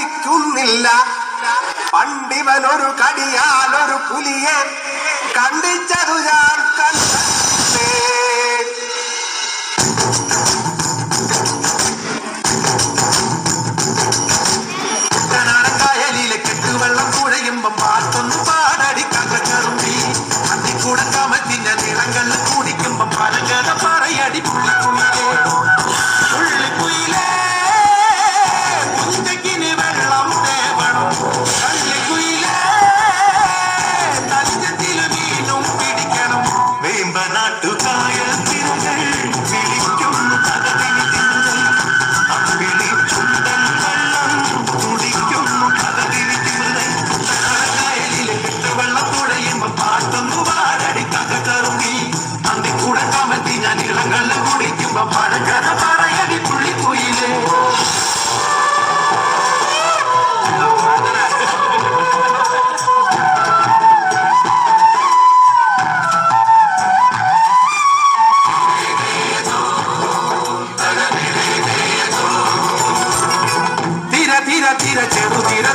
സഹിക്കുന്നില്ല. പണ്ടിവനൊരു കടിയാലൊരു പുലിയെ കണ്ടിച്ചതു ഞാൻ കണ്ടേ. കുട്ടനാടൻ കെട്ടുവെള്ളം കുഴയുമ്പം പാട്ടൊന്നു പാടടി കകറുമ്പി. അതിക്കൂടെ കമത്തിഞ്ഞ നിറങ്ങളിൽ കുടിക്കുമ്പം പലകഥ പറയടി പുള്ളിക്കുയിലേ. പുള്ളിക്കുയിലേ പുഞ്ചക്കിന് വെള്ളം തേവണം. കള്ളിക്കുയിലേ തഞ്ചത്തില് മീനും പിടിക്കണം. വേമ്പനാട്ടുകായൽ തിരകൾ വിളിക്കുന്നു കഥകിനി തിങ്കൾ. അമ്പിളി ചുണ്ടൻ വെള്ളം കുടിക്കുന്നു കഥകിനി തിങ്കൾ. കായലിലെ കെട്ടുവെള്ളം തുഴയുമ്പോ പാട്ടൊന്നു പാടടി കകറുമ്പി. അതിക്കൂടെ കമത്തി ഞാൻ ഇളങ്ങളിൽ കുടിക്കുമ്പോ പഴകഥ പറയടി പുള്ളിക്കുയിലേ. തീര തീര തീര ചെറുതീര